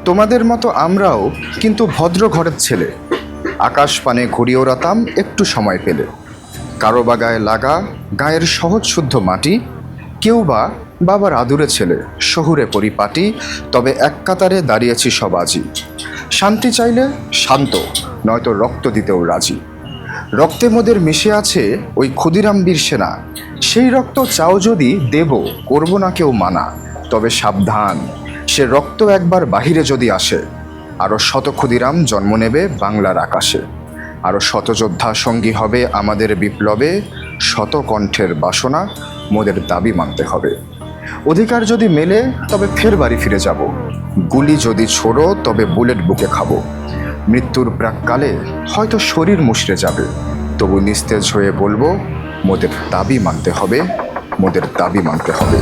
তোমাদের মতো আমরাও কিন্তু ভদ্র ঘরের ছেলে। আকাশ পানে ঘুরিয়ে ওড়াতাম একটু সময় পেলে। কারো বা গায়ে লাগা গায়ের সহজ শুদ্ধ মাটি, কেউ বা বাবার আদুরে ছেলে শহুরে পরিপাটি। তবে এক কাতারে দাঁড়িয়েছি সব আজই। শান্তি চাইলে শান্ত, নয়তো রক্ত দিতেও রাজি। রক্তে মোদের মিশে আছে ওই ক্ষুদিরাম বীর সেনা। সেই রক্ত চাও যদি দেব, করব না কেউ মানা। তবে সাবধান, সে রক্ত একবার বাহিরে যদি আসে, আরও শত ক্ষুদিরাম জন্ম নেবে বাংলার আকাশে। আরও শত যোদ্ধা সঙ্গী হবে আমাদের বিপ্লবে। শত কণ্ঠের বাসনা মোদের দাবি মানতে হবে। অধিকার যদি মেলে তবে ফের বাড়ি ফিরে যাব। গুলি যদি ছোড়ো তবে বুলেট বুকে খাবো। মৃত্যুর প্রাককালে হয়তো শরীর মুষড়ে যাবে, তবু নিস্তেজ হয়ে বলবো মোদের দাবি মানতে হবে, মোদের দাবি মানতে হবে।